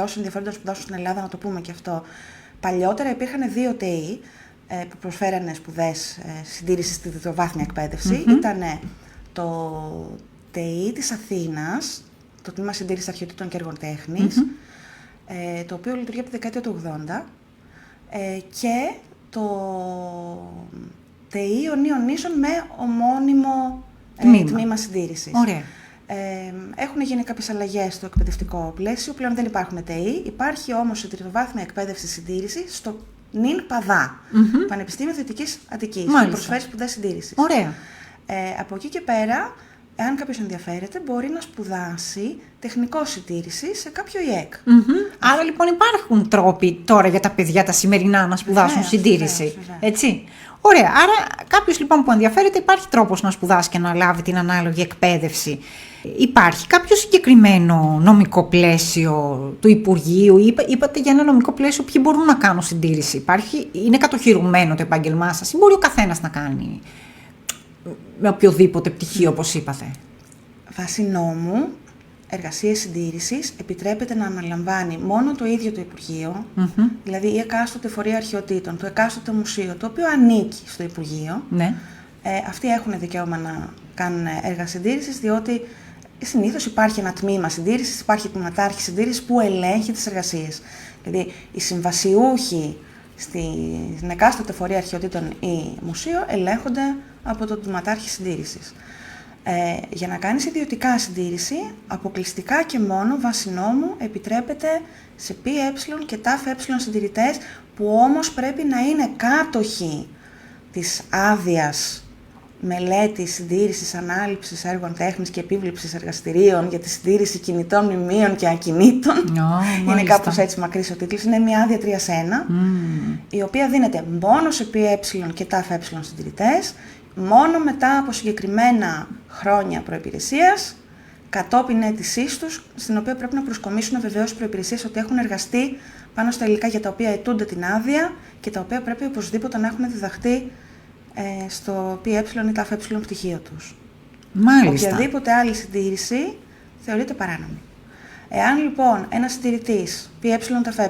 Όσοι ενδιαφέρονται να σπουδάσουν στην Ελλάδα, να το πούμε και αυτό. Παλιότερα υπήρχαν 2 ΤΕΙ που προσφέρανε σπουδές συντήρησης στη δευτεροβάθμια εκπαίδευση. Ήταν το ΤΕΙ της Αθήνας, το Τμήμα Συντήρησης Αρχαιοτήτων και Έργων Τέχνης, το οποίο λειτουργεί από τη δεκαετία του 80, και το ΤΕΙ Ιωνίων Νήσων με ομώνυμο τμήμα συντήρησης. Ωραία. Έχουν γίνει κάποιες αλλαγές στο εκπαιδευτικό πλαίσιο, πλέον δεν υπάρχουν ΤΕΙ. Υπάρχει όμως η τριτοβάθμια εκπαίδευση συντήρηση στο ΝΙΝ Παδά, Πανεπιστήμιο Δυτικής Αττικής, που προσφέρει σπουδές συντήρησης. Ωραία. Από εκεί και πέρα, εάν κάποιος ενδιαφέρεται, μπορεί να σπουδάσει τεχνικό συντήρηση σε κάποιο ΙΕΚ. Άρα λοιπόν υπάρχουν τρόποι τώρα για τα παιδιά τα σημερινά να σπουδάσουν συντήρηση. Βεβαίως. Έτσι. Ωραία. Άρα κάποιος λοιπόν που ενδιαφέρεται, υπάρχει τρόπος να σπουδάσει και να λάβει την ανάλογη εκπαίδευση. Υπάρχει κάποιο συγκεκριμένο νομικό πλαίσιο του Υπουργείου? Είπατε για ένα νομικό πλαίσιο, ποιοι μπορούν να κάνουν συντήρηση? Είναι κατοχυρωμένο το επάγγελμά σας ή μπορεί ο καθένας να κάνει με οποιοδήποτε πτυχίο, όπως είπατε? Βάσει νόμου, εργασίες συντήρησης επιτρέπεται να αναλαμβάνει μόνο το ίδιο το Υπουργείο, δηλαδή η εκάστοτε φορεία αρχαιοτήτων, το εκάστοτε μουσείο, το οποίο ανήκει στο Υπουργείο. Ναι. Αυτοί έχουν δικαίωμα να κάνουν έργα συντήρησης, διότι συνήθως υπάρχει ένα τμήμα συντήρησης, υπάρχει τμήματάρχη συντήρησης που ελέγχει τις εργασίες. Δηλαδή, οι συμβασιούχοι στην εκάστοτε φορεία αρχαιοτήτων ή μουσείο ελέγχονται από τον τμήματάρχη συντήρησης. Για να κάνεις ιδιωτικά συντήρηση, αποκλειστικά και μόνο βάσει νόμου επιτρέπεται σε ΠΕ και ΤΑΦΕ συντηρητές, που όμως πρέπει να είναι κάτοχοι της άδειας μελέτης, συντήρησης, ανάληψης έργων τέχνης και επίβλεψης εργαστηρίων για τη συντήρηση κινητών μνημείων και ακινήτων. Είναι κάπως έτσι μακρύς ο τίτλος. Είναι μια άδεια 3 σε 1, η οποία δίνεται μόνο σε ΠΕ και ΤΑΦΕ συντηρητές, μόνο μετά από συγκεκριμένα χρόνια προϋπηρεσίας, κατόπιν αίτησής τους, στην οποία πρέπει να προσκομίσουν βεβαίως προϋπηρεσίες ότι έχουν εργαστεί πάνω στα υλικά για τα οποία αιτούνται την άδεια και τα οποία πρέπει οπωσδήποτε να έχουν διδαχτεί στο ΠΕ ή ΤΑΦΕ πτυχίο τους. Μάλιστα. Οποιαδήποτε άλλη συντήρηση θεωρείται παράνομη. Εάν λοιπόν ένας συντηρητής ΠΕ ΤΑΦΕ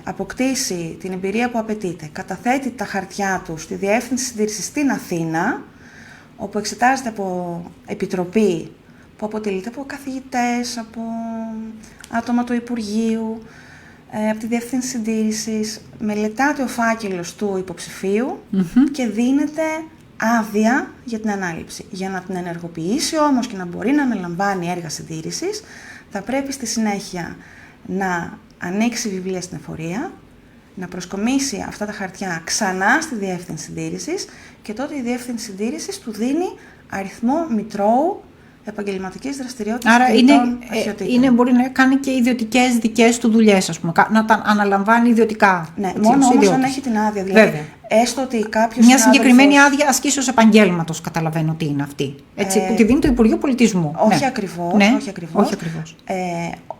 αποκτήσει την εμπειρία που απαιτείται, καταθέτει τα χαρτιά του στη Διεύθυνση Συντήρησης στην Αθήνα, όπου εξετάζεται από επιτροπή που αποτελείται από καθηγητές, από άτομα του Υπουργείου, από τη Διεύθυνση Συντήρησης, μελετάται ο φάκελος του υποψηφίου και δίνεται άδεια για την ανάληψη. Για να την ενεργοποιήσει όμως και να μπορεί να αναλαμβάνει έργα συντήρησης, θα πρέπει στη συνέχεια να ανοίξει βιβλία στην εφορία, να προσκομίσει αυτά τα χαρτιά ξανά στη Διεύθυνση Συντήρησης και τότε η Διεύθυνση Συντήρησης του δίνει αριθμό μητρώου επαγγελματικής δραστηριότητας. Άρα μπορεί να κάνει και ιδιωτικές δικές του δουλειές, ας πούμε, να τα αναλαμβάνει ιδιωτικά. Ναι, μόνο όμως αν έχει την άδεια. Δηλαδή, βέβαια. Έστω ότι κάποιος μια συγκεκριμένη άδεια ασκήσεως επαγγέλματος, καταλαβαίνω τι είναι αυτή. Έτσι, που τη δίνει το Υπουργείο Πολιτισμού. Όχι ακριβώς. Ναι. Όχι ακριβώς.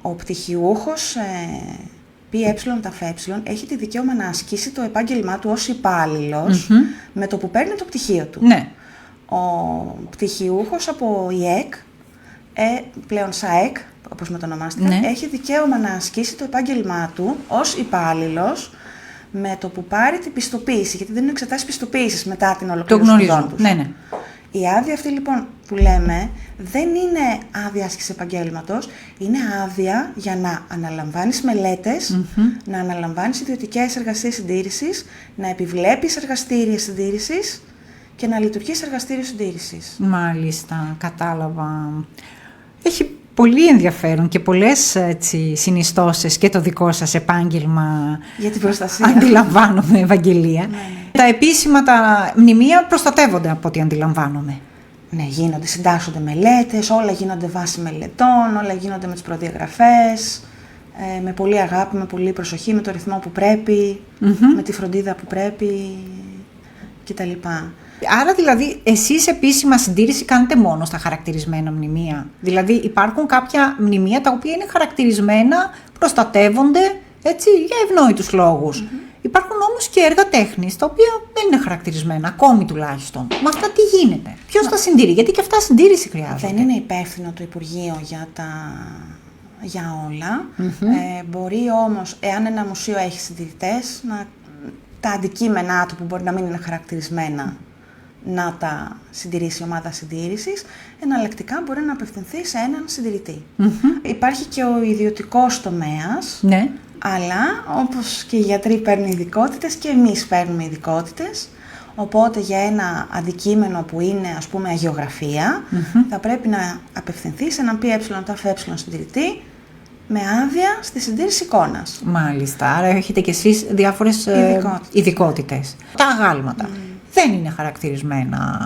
Ο πτυχιούχος ΠΕ ΤΑΦΕ έχει τη δικαίωμα να ασκήσει το επάγγελμά του ως υπάλληλος με το που παίρνει το πτυχίο του. Ναι. Ο πτυχιούχος από ΙΕΚ, πλέον ΣΑΕΚ, όπως μετονομάστηκε, έχει δικαίωμα να ασκήσει το επάγγελμά του ως υπάλληλος με το που πάρει την πιστοποίηση, γιατί δεν εξετάσει πιστοποίησης μετά την ολοκλήρωση των σπουδών τους. Ναι. Η άδεια αυτή λοιπόν που λέμε δεν είναι άδεια άσκηση επαγγέλματος, είναι άδεια για να αναλαμβάνεις μελέτες, να αναλαμβάνεις ιδιωτικές εργασίες συντήρησης, να επιβλέπεις εργαστήρια συντήρησης και να λειτουργείς εργαστήριο συντήρησης. Μάλιστα, κατάλαβα. Έχει πολύ ενδιαφέρον και πολλές συνιστώσεις και το δικό σας επάγγελμα. Για την προστασία. Αντιλαμβάνομαι, Ευαγγελία. Ναι. Τα επίσημα τα μνημεία προστατεύονται από ό,τι αντιλαμβάνομαι. Ναι, γίνονται, συντάσσονται μελέτες, όλα γίνονται βάσει μελετών, όλα γίνονται με τις προδιαγραφές, με πολύ αγάπη, με πολύ προσοχή, με το ρυθμό που πρέπει, με τη φροντίδα που πρέπει κτλ. Άρα δηλαδή εσείς επίσημα συντήρηση κάνετε μόνο στα χαρακτηρισμένα μνημεία? Δηλαδή υπάρχουν κάποια μνημεία τα οποία είναι χαρακτηρισμένα, προστατεύονται έτσι, για ευνόητους λόγους. Υπάρχουν όμως και έργα τέχνης τα οποία δεν είναι χαρακτηρισμένα, ακόμη τουλάχιστον. Με αυτά τι γίνεται? Ποιος τα συντηρεί? Γιατί και αυτά συντήρηση χρειάζονται. Δεν είναι υπεύθυνο το Υπουργείο για τα για όλα. Μπορεί όμως, εάν ένα μουσείο έχει συντηρητές, τα αντικείμενά του που μπορεί να μην είναι χαρακτηρισμένα να τα συντηρήσει η ομάδα συντήρησης, εναλλακτικά μπορεί να απευθυνθεί σε έναν συντηρητή. Υπάρχει και ο ιδιωτικός τομέας, Ναι. αλλά όπως και οι γιατροί παίρνουν ειδικότητες και εμείς παίρνουμε ειδικότητες, οπότε για ένα αντικείμενο που είναι, ας πούμε, αγιογραφία, θα πρέπει να απευθυνθεί σε έναν ΠΕ συντηρητή με άδεια στη συντήρηση εικόνας. Μάλιστα, άρα έχετε κι εσείς διάφορες ειδικότητες. Τα αγάλματα δεν είναι χαρακτηρισμένα,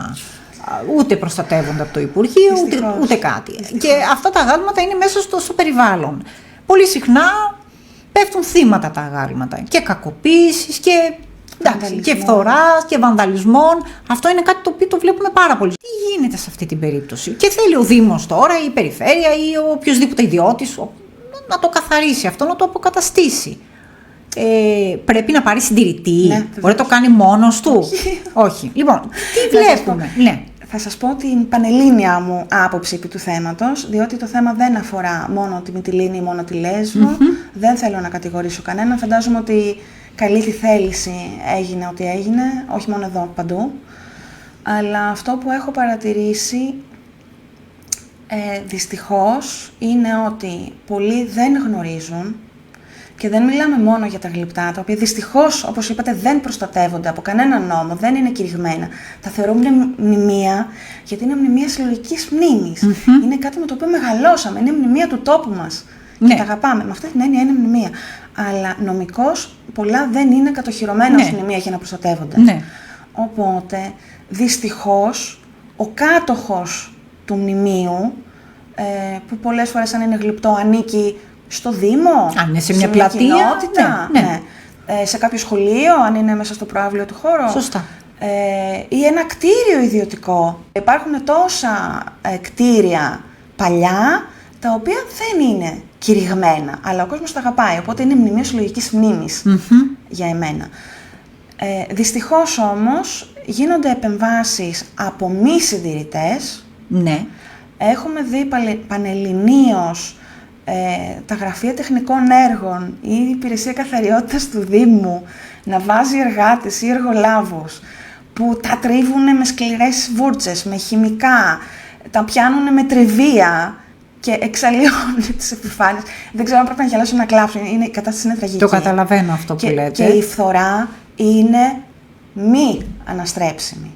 ούτε προστατεύονται από το Υπουργείο, ούτε κάτι. Δυστυχώς. Και αυτά τα αγάλματα είναι μέσα στο περιβάλλον. Πολύ συχνά πέφτουν θύματα τα αγάλματα και κακοποίησης και φθοράς και βανδαλισμών. Αυτό είναι κάτι το οποίο το βλέπουμε πάρα πολύ. Τι γίνεται σε αυτή την περίπτωση? Και θέλει ο Δήμος τώρα, η Περιφέρεια ή ο οποιοσδήποτε ιδιώτης να το καθαρίσει αυτό, να το αποκαταστήσει. Πρέπει να πάρει συντηρητή. Ναι, μπορεί να το κάνει μόνος του? Όχι. Λοιπόν, τι βλέπουμε? Ναι. Θα σας πω την πανελλήνια μου άποψη επί του θέματος, διότι το θέμα δεν αφορά μόνο τη Μυτιλήνη ή μόνο τη Λέσβο. Δεν θέλω να κατηγορήσω κανέναν. Φαντάζομαι ότι καλή τη θέληση έγινε ό,τι έγινε, όχι μόνο εδώ, παντού. Αλλά αυτό που έχω παρατηρήσει, δυστυχώς, είναι ότι πολλοί δεν γνωρίζουν, και δεν μιλάμε μόνο για τα γλυπτά, τα οποία δυστυχώς, όπως είπατε, δεν προστατεύονται από κανένα νόμο, δεν είναι κηρυγμένα. Τα θεωρούμε μνημεία, γιατί είναι μνημεία συλλογικής μνήμης. Είναι κάτι με το οποίο μεγαλώσαμε, είναι μνημεία του τόπου μας. Ναι. Και τα αγαπάμε. Με αυτή την έννοια είναι μνημεία. Αλλά νομικώς πολλά δεν είναι κατοχυρωμένα ως μνημεία για να προστατεύονται. Ναι. Οπότε, δυστυχώς, ο κάτοχος του μνημείου, που πολλές φορές αν είναι γλυπτό ανήκει στο Δήμο, αν είναι σε μια πλατεία, κοινότητα, ναι. Σε κάποιο σχολείο, αν είναι μέσα στο προαύλιο του χώρου. Σωστά. Ή ένα κτίριο ιδιωτικό. Υπάρχουν τόσα κτίρια παλιά, τα οποία δεν είναι κηρυγμένα, αλλά ο κόσμος τα αγαπάει, οπότε είναι μνημείο συλλογικής μνήμης για εμένα. Δυστυχώς όμως γίνονται επεμβάσεις από μη συντηρητές. Ναι. Έχουμε δει πανελληνίως τα γραφεία τεχνικών έργων ή η υπηρεσία καθαριότητας του Δήμου να βάζει εργάτες ή εργολάβους που τα τρίβουν με σκληρές βούρτσες, με χημικά, τα πιάνουν με τριβία και εξαλλιώνουν τις επιφάνειες. Δεν ξέρω αν πρέπει να γελάσω ή να κλάψω, η κατάσταση είναι τραγική. Το καταλαβαίνω αυτό που λέτε. Και η φθορά είναι μη αναστρέψιμη.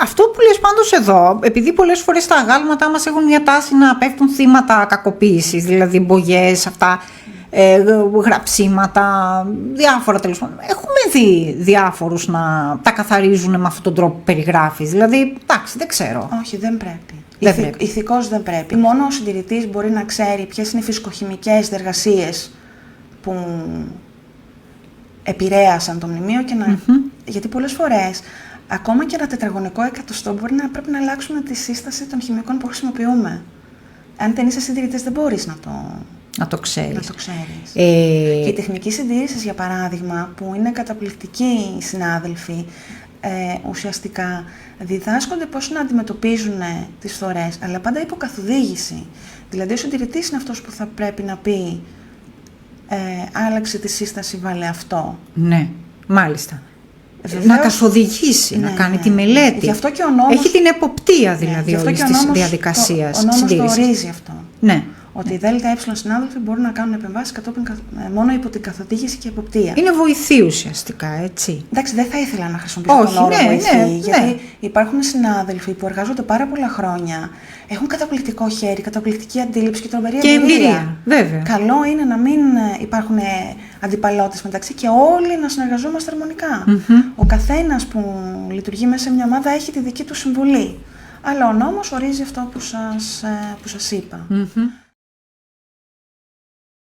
Αυτό που λες πάντως εδώ, επειδή πολλές φορές τα αγάλματά μας έχουν μια τάση να πέφτουν θύματα κακοποίησης, δηλαδή μπογιές, αυτά, γραψίματα, διάφορα τέλος πάντων. Έχουμε δει διάφορους να τα καθαρίζουν με αυτόν τον τρόπο που περιγράφεις, δηλαδή, εντάξει, δεν ξέρω. Όχι, δεν πρέπει. Πρέπει. Ηθικώς δεν πρέπει. Μόνο ο συντηρητής μπορεί να ξέρει ποιες είναι οι φυσικοχημικές διεργασίες που επηρέασαν το μνημείο και να... Γιατί πολλές φορές, ακόμα και ένα τετραγωνικό εκατοστό μπορεί να πρέπει να αλλάξουμε τη σύσταση των χημικών που χρησιμοποιούμε. Αν δεν είσαι συντηρητής δεν μπορείς να το ξέρεις. Να το ξέρεις. Και η τεχνική συντήρηση, για παράδειγμα, που είναι καταπληκτικοί συνάδελφοι, ουσιαστικά διδάσκονται πώς να αντιμετωπίζουν τις φθορές, αλλά πάντα υπό καθοδήγηση. Δηλαδή ο συντηρητής είναι αυτός που θα πρέπει να πει άλλαξε τη σύσταση, βάλε αυτό. Ναι, μάλιστα. Βεβαίως, να καθοδηγήσει, να κάνει τη μελέτη. Γι' αυτό και ο νόμος... Έχει την εποπτεία δηλαδή όλης της διαδικασίας. Ο νόμος το ορίζει αυτό. Ναι. Ότι οι ΔΕΕ συνάδελφοι μπορούν να κάνουν επεμβάσεις μόνο υπό την καθοδήγηση και εποπτεία. Είναι βοηθή ουσιαστικά, έτσι. Εντάξει, δεν θα ήθελα να χρησιμοποιήσω τον όρο βοηθή, γιατί υπάρχουν συνάδελφοι που εργάζονται πάρα πολλά χρόνια, έχουν καταπληκτικό χέρι, καταπληκτική αντίληψη και τρομερή εμπειρία. Βέβαια. Καλό είναι να μην υπάρχουν αντιπαλότητες μεταξύ και όλοι να συνεργαζόμαστε αρμονικά. Ο καθένας που λειτουργεί μέσα σε μια ομάδα έχει τη δική του συμβολή. Αλλά ο νόμος ορίζει αυτό που σας είπα.